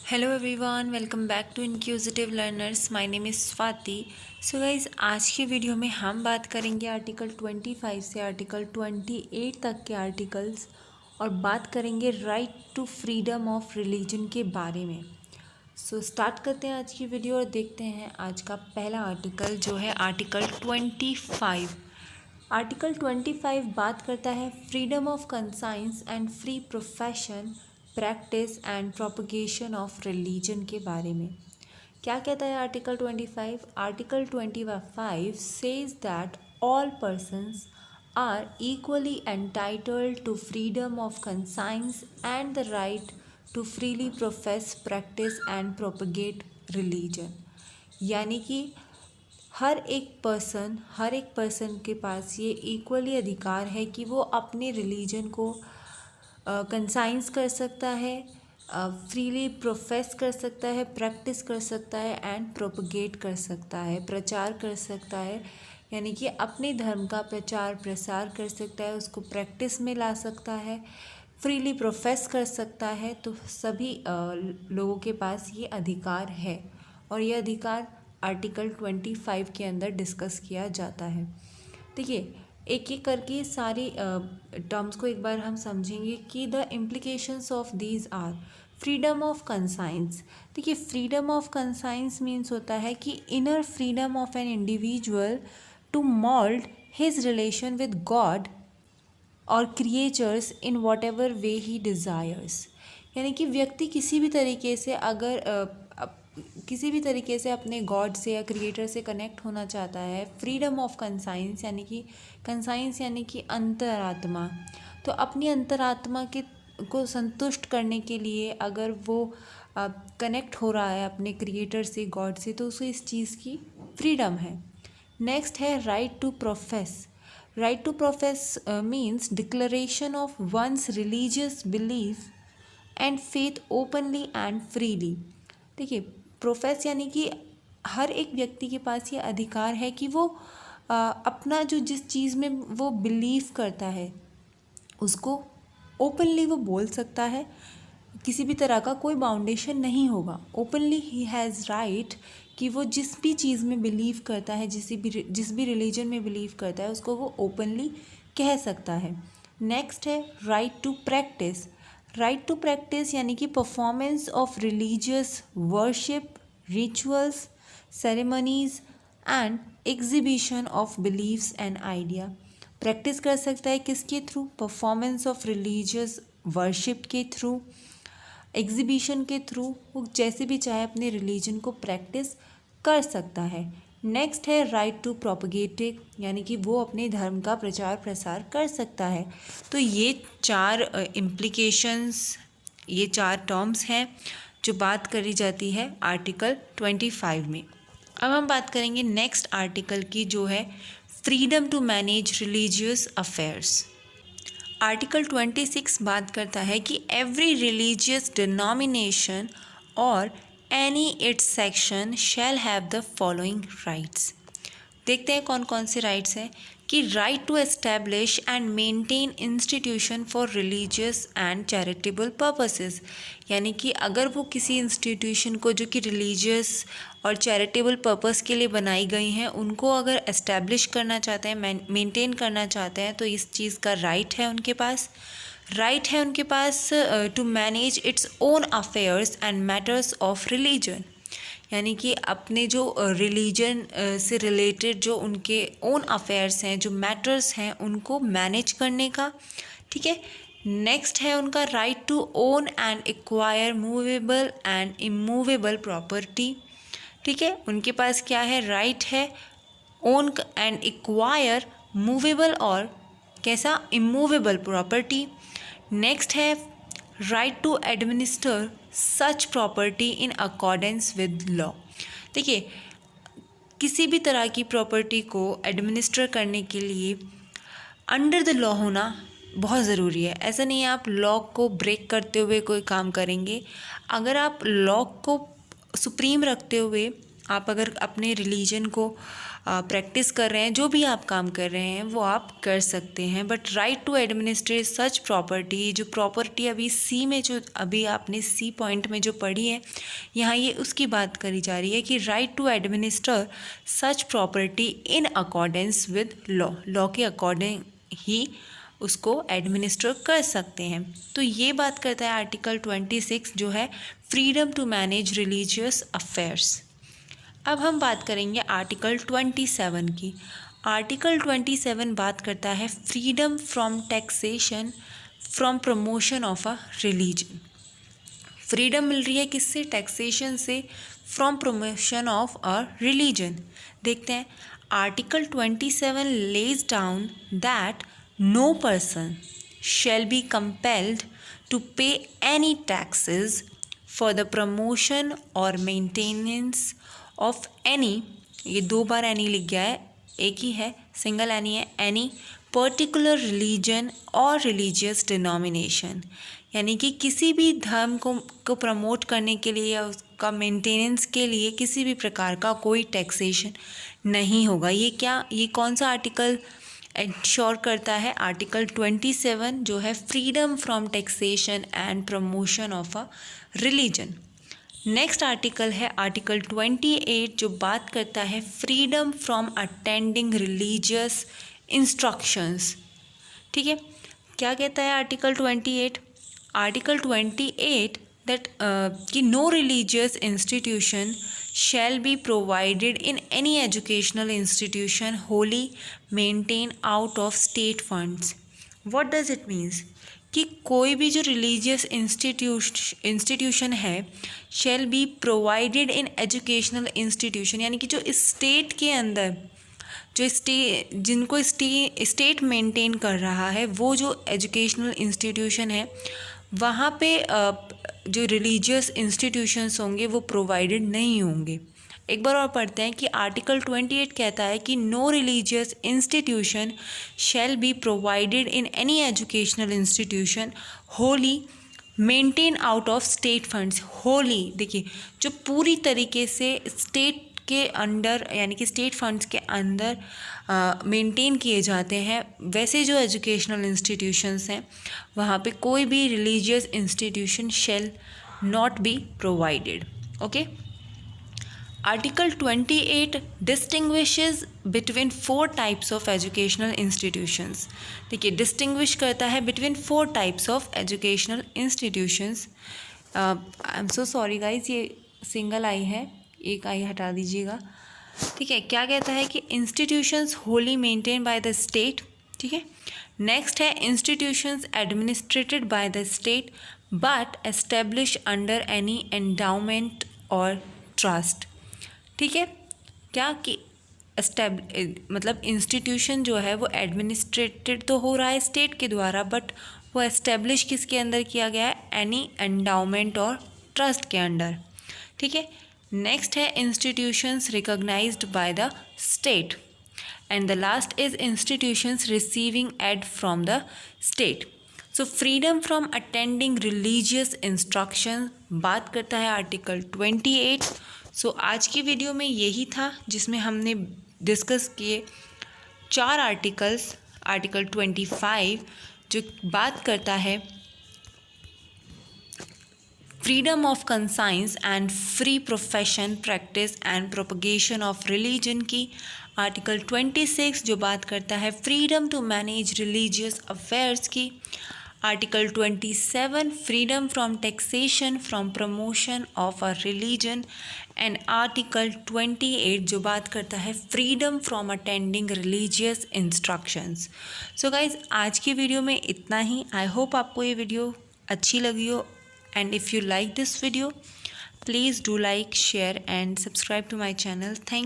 Hello everyone, welcome back to inquisitive learners. My name is Swati. So guys, आज की video में हम बात करेंगे आर्टिकल 25 से आर्टिकल 28 तक के आर्टिकल्स और बात करेंगे right to freedom of religion के बारे में। सो स्टार्ट करते हैं आज की वीडियो और देखते हैं आज का पहला आर्टिकल जो है आर्टिकल 25। आर्टिकल 25 बात करता है freedom of conscience and free profession practice and propagation of religion के बारे में। क्या कहता है article 25? Article 25 says that all persons are equally entitled to freedom of conscience and the right to freely profess practice and propagate religion. यानी कि हर एक person के पास ये इक्वली अधिकार है कि वो अपने रिलीजन को कंसाइंस कर सकता है, फ्रीली प्रोफेस कर सकता है, प्रैक्टिस कर सकता है एंड प्रोपगेट कर सकता है, प्रचार कर सकता है। यानी कि अपने धर्म का प्रचार प्रसार कर सकता है, उसको प्रैक्टिस में ला सकता है, फ्रीली प्रोफेस कर सकता है। तो सभी लोगों के पास ये अधिकार है और ये अधिकार आर्टिकल 25 के अंदर डिस्कस किया जाता है। देखिए, एक एक करके सारी टर्म्स को एक बार हम समझेंगे कि the implications of these are freedom of conscience. देखिए, फ्रीडम ऑफ कंसाइंस मीन्स होता है कि inner freedom of an individual to mould his relation with God और creatures in whatever way he desires. यानी कि व्यक्ति किसी भी तरीके से किसी भी तरीके से अपने गॉड से या क्रिएटर से कनेक्ट होना चाहता है, फ्रीडम ऑफ कंसाइंस यानी कि अंतरात्मा। तो अपनी अंतरात्मा को संतुष्ट करने के लिए अगर वो कनेक्ट हो रहा है अपने क्रिएटर से, गॉड से, तो उसे इस चीज़ की फ्रीडम है। नेक्स्ट है right to profess. Right to profess means declaration of one's religious belief and faith openly and freely. देखिए, प्रोफेस यानी कि हर एक व्यक्ति के पास ये अधिकार है कि वो अपना जो जिस चीज़ में वो बिलीव करता है उसको ओपनली वो बोल सकता है। किसी भी तरह का कोई बाउंडेशन नहीं होगा। ओपनली ही हैज़ राइट कि वो जिस भी चीज़ में बिलीव करता है, जिस भी रिलीजन में बिलीव करता है, उसको वो ओपनली कह सकता है। नेक्स्ट है right to practice. Right to practice यानी कि performance of religious worship, rituals, ceremonies and exhibition of believes and idea. Practice कर सकता है किसके through? Performance of religious worship के थ्रू, एग्जीबिशन के थ्रू। वो जैसे भी चाहे अपने रिलीजन को प्रैक्टिस कर सकता है। नेक्स्ट है राइट टू प्रोपगेटिव यानी कि वो अपने धर्म का प्रचार प्रसार कर सकता है। तो ये चार इम्प्लीकेशंस, ये चार टर्म्स हैं जो बात करी जाती है आर्टिकल 25 में। अब हम बात करेंगे नेक्स्ट आर्टिकल की, जो है freedom to manage religious affairs. Article 26 बात करता है कि एवरी रिलीजियस डिनोमिनेशन और any its section shall have the following rights. देखते हैं कौन कौन से राइट्स हैं। कि right to establish and maintain institution for religious and charitable purposes. यानी कि अगर वो किसी इंस्टीट्यूशन को जो कि रिलीजियस और चैरिटेबल पर्पस के लिए बनाई गई हैं, उनको अगर एस्टैब्लिश करना चाहते हैं, मेंटेन करना चाहते हैं, तो इस चीज़ का राइट है उनके पास। राइट है उनके पास to manage its own affairs and matters of religion. यानी कि अपने जो रिलीजन से रिलेटेड जो उनके ओन अफेयर्स हैं, जो मैटर्स हैं, उनको मैनेज करने का। ठीक है। नेक्स्ट है उनका right to own and acquire movable and immovable property. ठीक है, उनके पास क्या है? राइट है ओन एंड एक्वायर मूवेबल और कैसा? Immovable property. नेक्स्ट है right to administer such property in accordance with law. देखिए, किसी भी तरह की प्रॉपर्टी को एडमिनिस्टर करने के लिए अंडर द लॉ होना बहुत ज़रूरी है। ऐसा नहीं है आप लॉ को ब्रेक करते हुए कोई काम करेंगे। अगर आप लॉ को सुप्रीम रखते हुए आप अगर अपने रिलीजन को प्रैक्टिस कर रहे हैं, जो भी आप काम कर रहे हैं वो आप कर सकते हैं। But right to administrate such property, जो प्रॉपर्टी अभी सी में, जो अभी आपने सी पॉइंट में जो पढ़ी है, यहाँ ये उसकी बात करी जा रही है कि right to administer such property in accordance with law, law के अकॉर्डिंग ही उसको एडमिनिस्टर कर सकते हैं। तो ये बात करता है आर्टिकल 26 जो है freedom to manage religious affairs. अब हम बात करेंगे आर्टिकल 27 की। आर्टिकल 27 बात करता है freedom from taxation from promotion of a religion. Freedom मिल रही है किससे? टैक्सेशन से, from promotion of a religion. देखते हैं article 27 lays down that no person shall be compelled to pay any taxes for the promotion or maintenance of any, ये 2 बार any लिख गया है, एक ही है, सिंगल एनी है, एनी पर्टिकुलर रिलीजन और रिलीजियस डिनोमिनेशन, यानी कि किसी भी धर्म को प्रमोट करने के लिए या उसका मेंटेनेंस के लिए किसी भी प्रकार का कोई टैक्सेशन नहीं होगा। ये कौन सा आर्टिकल इंश्योर करता है? आर्टिकल 27 जो है freedom from taxation and promotion of a religion. Next article है आर्टिकल 28 जो बात करता है freedom from attending religious instructions. ठीक है, क्या कहता है आर्टिकल 28? आर्टिकल 28 दैट कि no religious institution shall be provided in any educational institution wholly maintained out of state funds. What does it means? कि कोई भी जो रिलीजियस इंस्टीट्यूशन है shall be provided in educational institution, यानी कि जो state के अंदर जो जिनको स्टेट मेंटेन कर रहा है, वो जो एजुकेशनल इंस्टीट्यूशन है वहाँ पे जो रिलीजियस इंस्टीट्यूशंस होंगे वो प्रोवाइडेड नहीं होंगे। एक बार और पढ़ते हैं कि आर्टिकल 28 कहता है कि no religious institution shall be provided in any educational institution wholly maintain out of state funds. Wholly, देखिए, जो पूरी तरीके से स्टेट के अंडर यानी कि स्टेट फंड्स के अंदर मेंटेन किए जाते हैं, वैसे जो एजुकेशनल इंस्टीट्यूशंस हैं वहाँ पे कोई भी religious institution shall not be provided. Okay, article 28 distinguishes between 4 types of educational institutions. देखिए, डिस्टिंग्विश करता है between 4 types of educational institutions. I am so sorry guys, ये सिंगल आई है, एक आई हटा दीजिएगा। ठीक है, क्या कहता है कि institutions Holi maintain by the state. ठीक है, नेक्स्ट है institutions administrated bye the state but establish under any endowment और ट्रस्ट। ठीक है, क्या कि मतलब इंस्टीट्यूशन जो है वो एडमिनिस्ट्रेटेड तो हो रहा है स्टेट के द्वारा, बट वो एस्टेब्लिश किसके अंदर किया गया है? एनी एंडाउमेंट और ट्रस्ट के अंडर। ठीक है, नेक्स्ट है institutions recognised by the state and the last is institutions receiving aid from the state. So freedom from attending religious instruction बात करता है आर्टिकल 28। सो आज की वीडियो में यही था जिसमें हमने डिस्कस किए 4 आर्टिकल्स। आर्टिकल 25 जो बात करता है freedom of conscience and free profession practice and propagation of religion की। आर्टिकल 26 जो बात करता है freedom to manage religious affairs की। Article 27 freedom from taxation from promotion of a religion and article 28 जो बात करता है freedom from attending religious instructions. So guys, आज की वीडियो में इतना ही। आई होप आपको ये वीडियो अच्छी लगी हो, and if you like this video please do like, share and subscribe to my channel. Thank